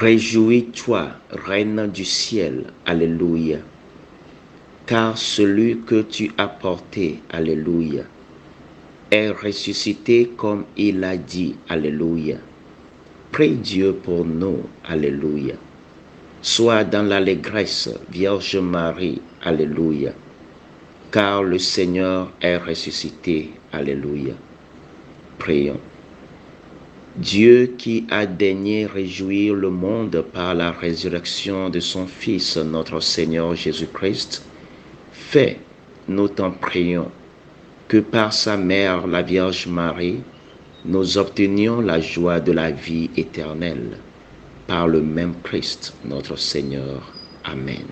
Réjouis-toi, Reine du ciel, Alléluia, car celui que tu as porté, Alléluia, est ressuscité comme il a dit, Alléluia. Prie Dieu pour nous, Alléluia. Sois dans l'allégresse, Vierge Marie, Alléluia, car le Seigneur est ressuscité, Alléluia. Prions. Dieu qui a daigné réjouir le monde par la résurrection de son Fils, notre Seigneur Jésus-Christ, fais, nous t'en prions, que par sa mère, la Vierge Marie, nous obtenions la joie de la vie éternelle. Par le même Christ, notre Seigneur. Amen.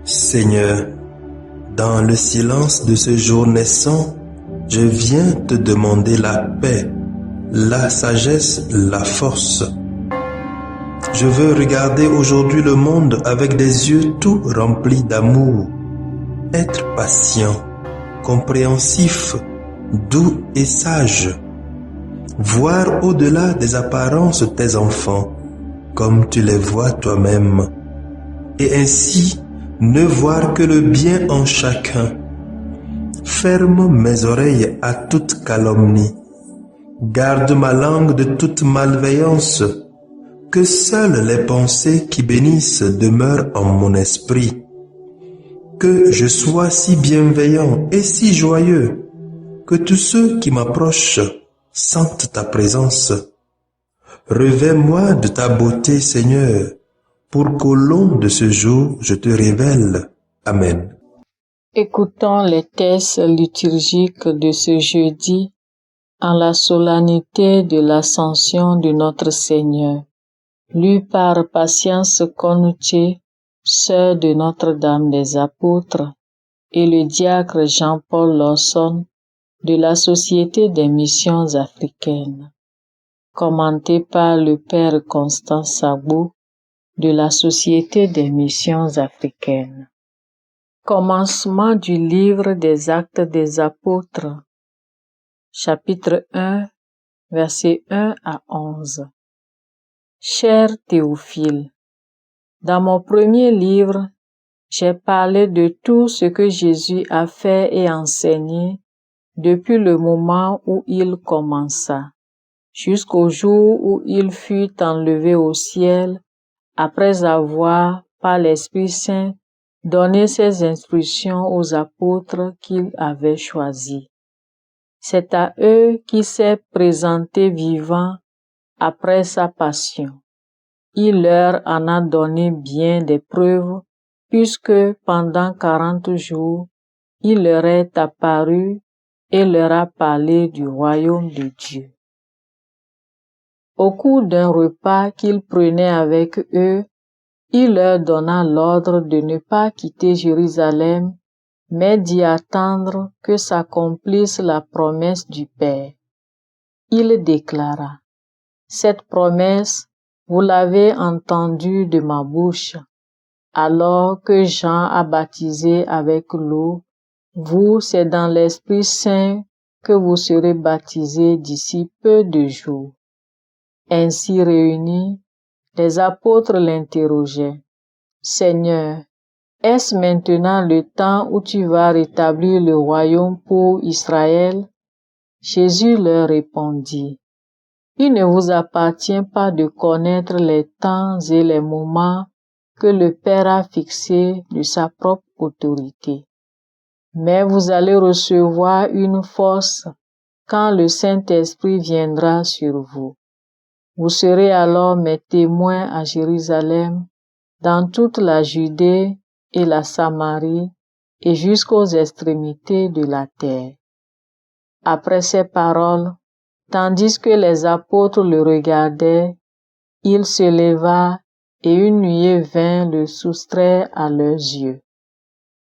Seigneur, dans le silence de ce jour naissant, je viens te demander la paix, la sagesse, la force. Je veux regarder aujourd'hui le monde avec des yeux tout remplis d'amour, être patient, compréhensif, doux et sage, voir au-delà des apparences tes enfants, comme tu les vois toi-même, et ainsi ne voir que le bien en chacun. Ferme mes oreilles à toute calomnie. Garde ma langue de toute malveillance. Que seules les pensées qui bénissent demeurent en mon esprit. Que je sois si bienveillant et si joyeux, que tous ceux qui m'approchent sentent ta présence. Revêts-moi de ta beauté, Seigneur, pour qu'au long de ce jour, je te révèle. Amen. Écoutons les textes liturgiques de ce jeudi en la solennité de l'Ascension de notre Seigneur, lu par Patience Konuche, sœur de Notre-Dame des Apôtres, et le diacre Jean-Paul Lawson de la Société des Missions Africaines. Commenté par le Père Constant Sabou de la Société des Missions Africaines. Commencement du livre des Actes des Apôtres, chapitre 1, versets 1 à 11. Cher Théophile, dans mon premier livre, j'ai parlé de tout ce que Jésus a fait et enseigné depuis le moment où il commença, jusqu'au jour où il fut enlevé au ciel, après avoir, par l'Esprit Saint, donné ses instructions aux apôtres qu'il avait choisis. C'est à eux qu'il s'est présenté vivant après sa passion. Il leur en a donné bien des preuves, puisque pendant 40 jours, il leur est apparu et leur a parlé du royaume de Dieu. Au cours d'un repas qu'il prenait avec eux, il leur donna l'ordre de ne pas quitter Jérusalem, mais d'y attendre que s'accomplisse la promesse du Père. Il déclara: « Cette promesse, vous l'avez entendue de ma bouche. Alors que Jean a baptisé avec l'eau, vous, c'est dans l'Esprit Saint que vous serez baptisés d'ici peu de jours. » Ainsi réunis, les apôtres l'interrogeaient: « Seigneur, est-ce maintenant le temps où tu vas rétablir le royaume pour Israël? » Jésus leur répondit: « Il ne vous appartient pas de connaître les temps et les moments que le Père a fixés de sa propre autorité. Mais vous allez recevoir une force quand le Saint-Esprit viendra sur vous. Vous serez alors mes témoins à Jérusalem, dans toute la Judée, et la Samarie et jusqu'aux extrémités de la terre. Après ces paroles, tandis que les apôtres le regardaient, il se leva et une nuée vint le soustraire à leurs yeux.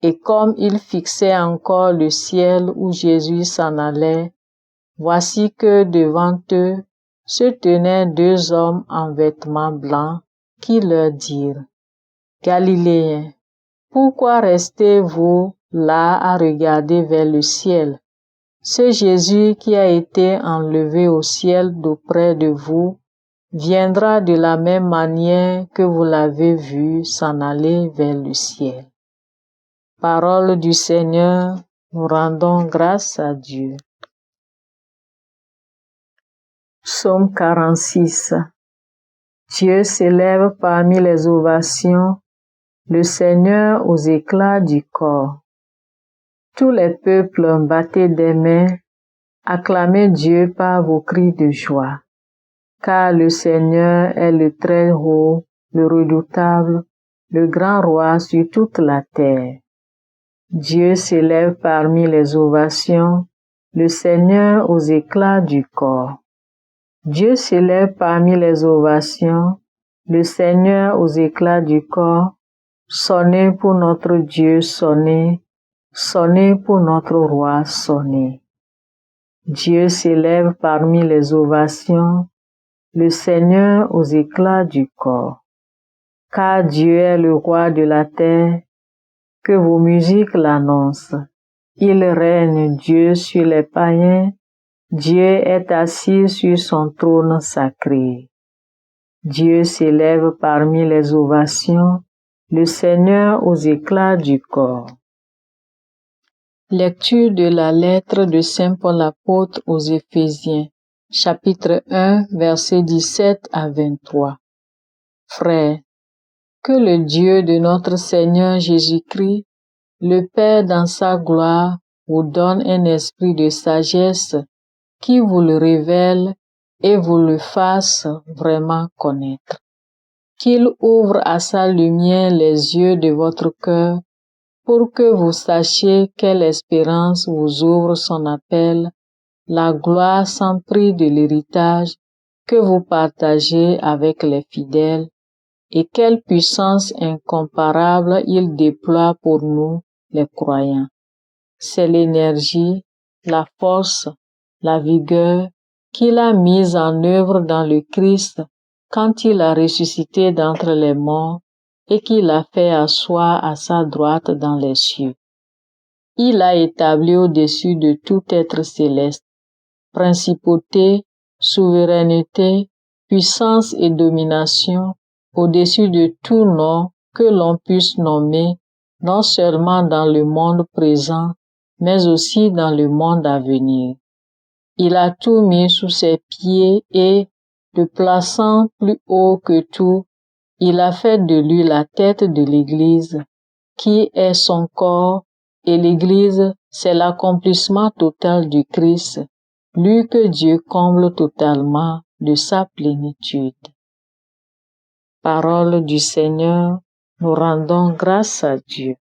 Et comme ils fixaient encore le ciel où Jésus s'en allait, voici que devant eux se tenaient deux hommes en vêtements blancs qui leur dirent: Galiléens, pourquoi restez-vous là à regarder vers le ciel? Ce Jésus qui a été enlevé au ciel d'auprès de vous viendra de la même manière que vous l'avez vu s'en aller vers le ciel. Parole du Seigneur, nous rendons grâce à Dieu. Psaume 46. Dieu s'élève parmi les ovations, le Seigneur aux éclats du corps. Tous les peuples battez des mains, acclamez Dieu par vos cris de joie. Car le Seigneur est le Très-Haut, le Redoutable, le grand roi sur toute la terre. Dieu s'élève parmi les ovations, le Seigneur aux éclats du corps. Dieu s'élève parmi les ovations, le Seigneur aux éclats du corps. Sonnez pour notre Dieu, sonnez, sonnez pour notre roi, sonnez. Dieu s'élève parmi les ovations, le Seigneur aux éclats du corps. Car Dieu est le roi de la terre, que vos musiques l'annoncent. Il règne, Dieu, sur les païens, Dieu est assis sur son trône sacré. Dieu s'élève parmi les ovations, le Seigneur aux éclats du corps. Lecture de la lettre de Saint Paul apôtre aux Éphésiens, chapitre 1, versets 17 à 23. Frères, que le Dieu de notre Seigneur Jésus-Christ, le Père dans sa gloire, vous donne un esprit de sagesse qui vous le révèle et vous le fasse vraiment connaître. Qu'il ouvre à sa lumière les yeux de votre cœur pour que vous sachiez quelle espérance vous ouvre son appel, la gloire sans prix de l'héritage que vous partagez avec les fidèles, et quelle puissance incomparable il déploie pour nous, les croyants. C'est l'énergie, la force, la vigueur qu'il a mise en œuvre dans le Christ quand il a ressuscité d'entre les morts et qu'il a fait asseoir à sa droite dans les cieux. Il a établi au-dessus de tout être céleste, principauté, souveraineté, puissance et domination, au-dessus de tout nom que l'on puisse nommer, non seulement dans le monde présent, mais aussi dans le monde à venir. Il a tout mis sous ses pieds et, le plaçant plus haut que tout, il a fait de lui la tête de l'Église, qui est son corps, et l'Église, c'est l'accomplissement total du Christ, lui que Dieu comble totalement de sa plénitude. Parole du Seigneur, nous rendons grâce à Dieu.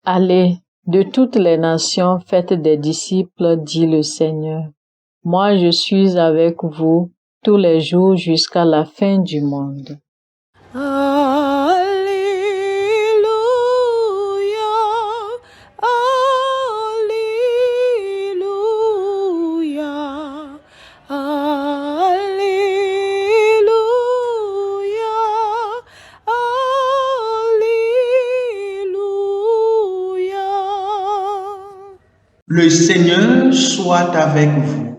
Allez, de toutes les nations, faites des disciples, dit le Seigneur. Moi, je suis avec vous tous les jours jusqu'à la fin du monde. Alléluia, Alléluia, Alléluia, Alléluia. Le Seigneur soit avec vous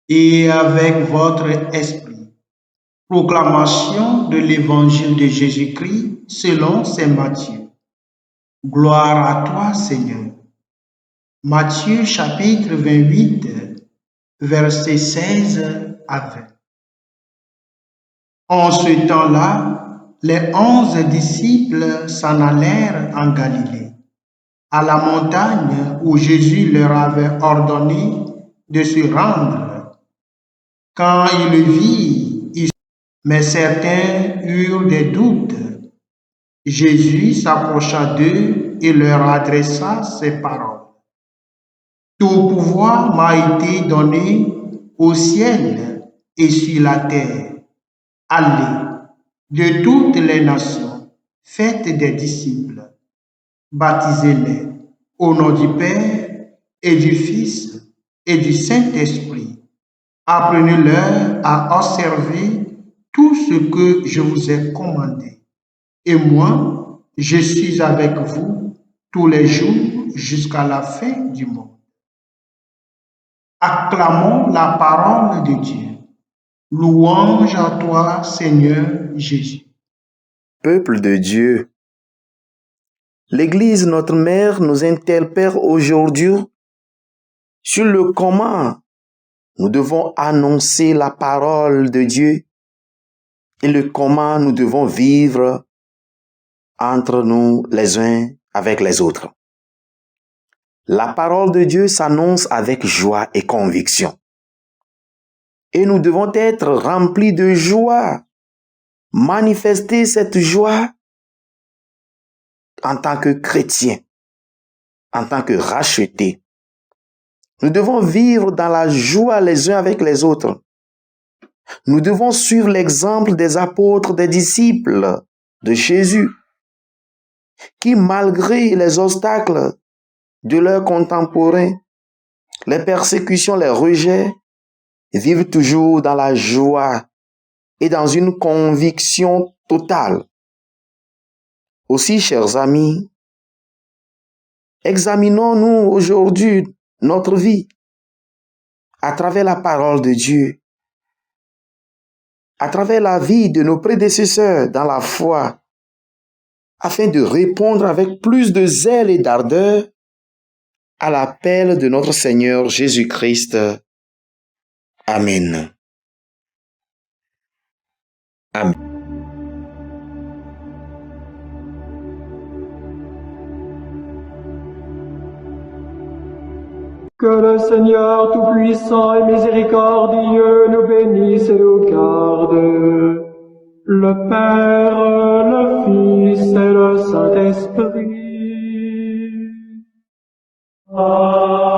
et avec votre esprit. Proclamation de l'Évangile de Jésus-Christ selon saint Matthieu. Gloire à toi, Seigneur. Matthieu chapitre 28, versets 16 à 20. En ce temps-là, les 11 disciples s'en allèrent en Galilée, à la montagne où Jésus leur avait ordonné de se rendre. Quand ils le virent, mais certains eurent des doutes. Jésus s'approcha d'eux et leur adressa ces paroles. Tout pouvoir m'a été donné au ciel et sur la terre. Allez de toutes les nations, faites des disciples, baptisez-les au nom du Père et du Fils et du Saint-Esprit. Apprenez-leur à observer tout ce que je vous ai commandé. Et moi, je suis avec vous tous les jours jusqu'à la fin du monde. Acclamons la parole de Dieu. Louange à toi, Seigneur Jésus. Peuple de Dieu, l'Église, notre mère, nous interpelle aujourd'hui sur le comment nous devons annoncer la parole de Dieu et le comment nous devons vivre entre nous les uns avec les autres. La parole de Dieu s'annonce avec joie et conviction. Et nous devons être remplis de joie, manifester cette joie en tant que chrétiens, en tant que rachetés. Nous devons vivre dans la joie les uns avec les autres. Nous devons suivre l'exemple des apôtres, des disciples de Jésus, qui, malgré les obstacles de leurs contemporains, les persécutions, les rejets, vivent toujours dans la joie et dans une conviction totale. Aussi, chers amis, examinons-nous aujourd'hui notre vie à travers la parole de Dieu, à travers la vie de nos prédécesseurs dans la foi, afin de répondre avec plus de zèle et d'ardeur à l'appel de notre Seigneur Jésus-Christ. Amen. Amen. Que le Seigneur Tout-Puissant et Miséricordieux nous bénisse et nous garde, le Père, le Fils et le Saint-Esprit. Amen.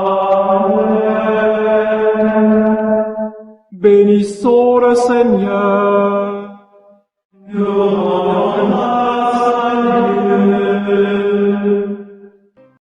Bénissons le Seigneur.